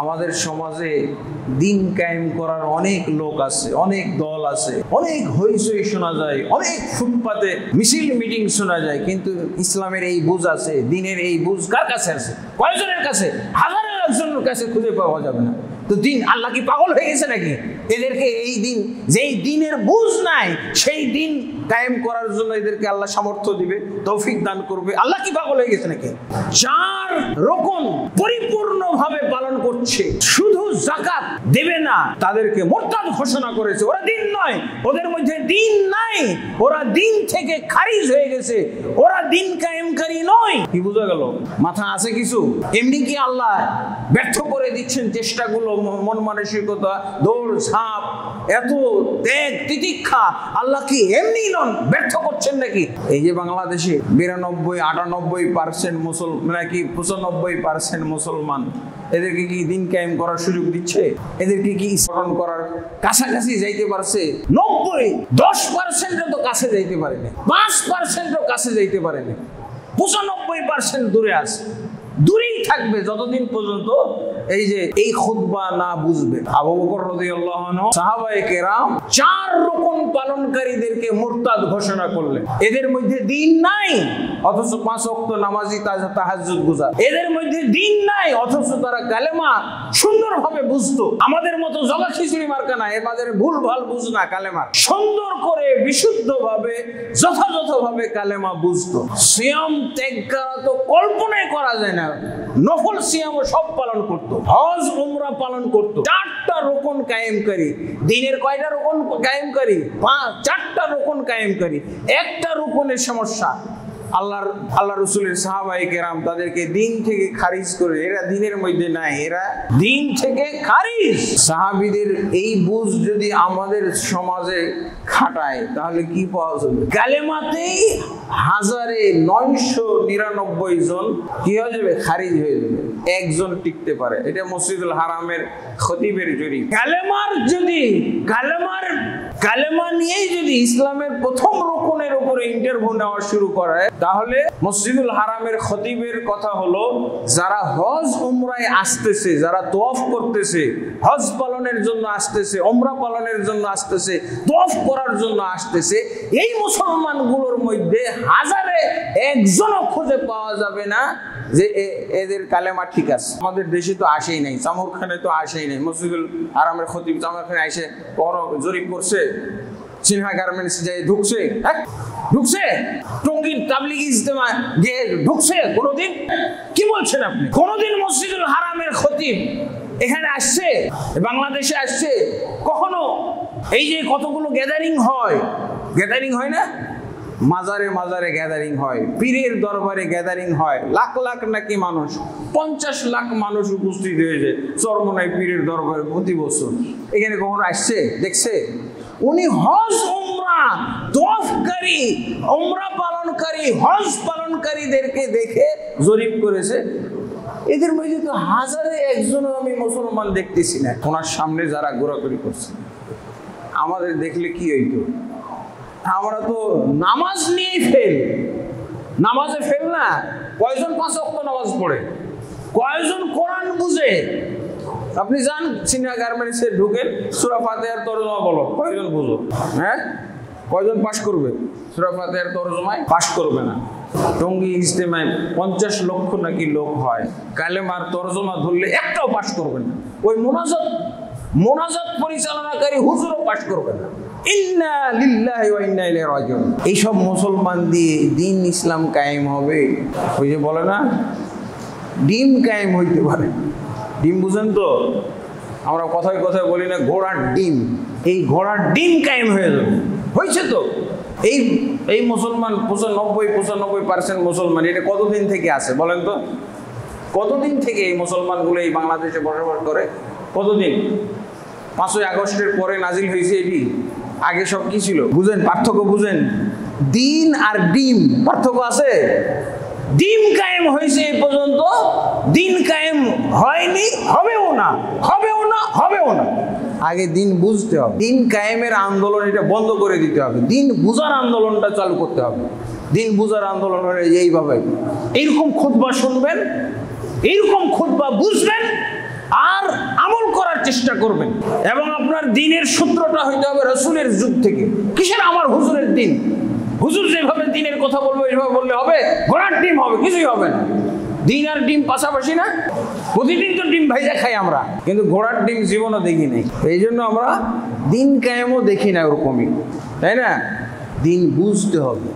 আমাদের সমাজে দিন কায়েম করার অনেক লোক আছে, অনেক দল আছে, অনেক হইচই শোনা যায়, অনেক ফুটপাতে মিছিল মিটিং শোনা যায়, কিন্তু ইসলামের এই বুঝ আছে, দিনের এই বুঝ কার কাছে আছে? কয়জনের কাছে? হাজারের একজনের কাছে খুঁজে পাওয়া যাবে না। তো দিন, আল্লাহ কি পাগল হয়ে গেছে নাকি? এদেরকে এই দিন, যেই দিনের বুঝ নাই, সেই দিন কায়েম করার জন্য এদেরকে আল্লাহ সামর্থ্য দিবে, তৌফিক দান করবে। আল্লাহ কি পাগল হয়ে গেছে নাকি? 4 রকম পরিপূর্ণভাবে পালন করছে, শুধু যাকাত দেবে না, তাদেরকে মুরতাদ ঘোষণা করেছে। ওরা দিন নয়, ওদের মধ্যে দিন নাই, ওরা দিন থেকে খারিজ হয়ে গেছে, ওরা দিন কায়েমকারী নয়। কি বোঝা গেল? মাথা আছে কিছু? এমনি কি আল্লাহ ব্যর্থ করে দিচ্ছেন চেষ্টাগুলো, মন মানসিকতা, দৌড় ঝাঁপ, এত ত্যাগ তিতিক্ষা? আল্লাহ কি এমনি নন, ব্যর্থ করছেন নাকি? এই যে বাংলাদেশে 92-98% মুসলমান, নাকি 95% মুসলমান, এদেরকে কি দিন কায়েম করার সুযোগ দিচ্ছে? এদেরকে কি স্মরণ করার কাছাকাছি যাইতে পারছে? 10% তো কাছে যাইতে পারেনি, 5% কাছে যাইতে পারেনি, 95% দূরে আছে, দূরেই থাকবে যতদিন পর্যন্ত এই যে এই খুতবা না বুঝবে। আবু বকর রাদিয়াল্লাহু আনহু সাহাবায়ে কেরাম 4 রকম পালনকারীদেরকে মুরতাদ ঘোষণা করলেন। এদের মধ্যে দিন নাই, অথচ 5 ওয়াক্ত নামাজি, তাহাজ্জুদ গুজার। এদের মধ্যে দিন নাই, অথচ তারা কালেমা সুন্দরভাবে বুঝতো। আমাদের মতো জগা খিচুড়ি মার্কা না, এদের ভুল ভাল বুঝ না, কালেমা সুন্দর করে বিশুদ্ধভাবে যথাযথভাবে কালেমা বুঝতো। সিয়াম ত্যাগ করা তো কল্পনাই করা যায় না। নফল সিয়াম সব পালন করতো, হজ উমরা পালন করতো। 4টা রকম কায়েমকারী। দিনের কয়টা রকম কায়েমকারী? 4টা রকম কায়েমকারী। একটা রকমের সমস্যা, আল্লাহ রসুলের সাহাবায়ে কেরাম তাদেরকে দিন থেকে খারিজ করে, এরা দিনের মধ্যে নাই, এরা দিন থেকে খারিজ। সাহাবীদের এই বুঝ যদি আমাদের সমাজে খাটায়, তাহলে কি পাওয়া যাবে? কালেমাতেই 1999 জন কি হয়ে যাবে? খারিজ হয়ে যাবে, একজন টিকতে পারে। এটা মসজিদুল হারামের খতিবের জরি। কালেমা নিয়েই যদি ইসলামের প্রথম রকমের উপরে ইন্টারভিউ নেওয়া শুরু করে, তাহলে মসজিদুল হারামের খতিবের কথা হলো, যারা হজ উমরায় আসতেছে, যারা তওয়াফ করতেছে, হজ পালনের জন্য আসতেছে, উমরা পালনের জন্য আসতেছে, তওয়াফ করার জন্য আসতেছে, এই মুসলমানগুলোর মধ্যে 1000-এ একজনও খুঁজে পাওয়া যাবে না যে এদের কালেমা ঠিক আছে। আমাদের দেশে তো আসেই নাই, চামুরখানে তো আসেই নাই। মসজিদুল হারামের খতিব চামুরখানে এসে বড় জরিপ করছে, সিনহা গার্মেন্টস যাই ঢুকছে, ঢুকছে টঙ্গীর তাবলিগি ইজতেমা গিয়ে ঢুকছে কোনোদিন? কি বলছেন আপনি? কোনোদিন মসজিদুল হারামের খতিব এখানে আসছে, বাংলাদেশে আসছে কখনো? এই যে কতগুলো গ্যাদারিং হয়, গ্যাদারিং হয় না? মাজারে মাজারে গ্যাদারিং হয়, পীরের দরবারে গ্যাদারিং হয়, লাখ লাখ নাকি মানুষ, 50 লাখ মানুষ উপস্থিত হয়েছে চরমনাই পীরের দরবারে প্রতি বছর। এখানে কখনো আসছে, দেখছে? উনি হজ উমরা তওয়াফকারী, উমরা পালনকারী, হজ পালনকারীদেরকে দেখে জরিপ করেছে। এদের মধ্যে তো 1000-এ একজনও আমি মুসলমান দেখতেছি না। ওনার সামনে যারা ঘোরাঘুরি করছে, আমাদের দেখলে কি হইতো? আমরা তো নামাজ নিয়েই ফেল, নামাজে ফেল না। কয়জন 5 ওয়াক্ত নামাজ পড়ে? কয়জন কোরআন বুঝে? আপনি যান সিনহা গার্মেন্টসে ঢুকেন, সূরা ফাতিহার তরজমা বলো, কয়জন বুঝো? হ্যাঁ, কয়জন পাশ করবে? সূরা ফাতিহার তরজমায় পাশ করবে না। টঙ্গী ইজতেমায় 50 লক্ষ নাকি লোক হয়, কালেমার তরজমা ধরলে একটাও পাশ করবে না। ওই মোনাজাত পরিচালনাকারী হুজুরও পাশ করবে না। ইন্না লিল্লাহি ওয়া ইন্না ইলাইহি রাজিউন। এইসব মুসলমান দিয়ে দিন ইসলাম কায়েম হবে? ওই যে বলে না, ডিম কায়েম হইতে পারে। ডিম বুঝেন তো? আমরা কথায় কথায় বলি না, ঘোড়ার ডিম। এই ঘোড়ার ডিম কায়েম হয়ে যাবে, হয়েছে তো। এই মুসলমান 95% মুসলমান, এটা কতদিন থেকে আছে বলেন তো? কতদিন থেকে এই মুসলমানগুলো এই বাংলাদেশে বসবাস করে? কতদিন? 5ই আগস্টের পরে নাজিল হয়েছে এটি, আগে সব কি ছিল? বুঝেন পার্থক্য? বুঝেন? দিন আর ডিম পার্থক্য আছে। ডিম কায়েম হয়েছে এই পর্যন্ত, দিন কায়েম হয়নি, হবেও না, হবেও না, হবেও না। আগে দিন বুঝতে হবে, দিন কায়েমের আন্দোলন এটা বন্ধ করে দিতে হবে, দিন বুঝার আন্দোলনটা চালু করতে হবে। দিন বুঝার আন্দোলন এইভাবে, এইরকম খুতবা শুনবেন, এইরকম খুতবা বুঝবেন, আর চেষ্টা করবেন এবং আপনার দিনের সূত্রটা হইতে হবে রাসূলের যুগ থেকে। কিসের আমার হুজুরের দিন? হুজুর যেভাবে দিনের কথা বলবো এইভাবে বললে হবে? ঘোড়ার ডিম হবে, কিছুই হবে না। দিন আর ডিম পাশাপাশি না, প্রতিদিন তো ডিম ভাইজা খাই আমরা, কিন্তু ঘোড়ার ডিম জীবনও দেখি নাই। এই জন্য আমরা দিন কায়েমও দেখি না ওরকমই, তাই না? দিন বুঝতে হবে।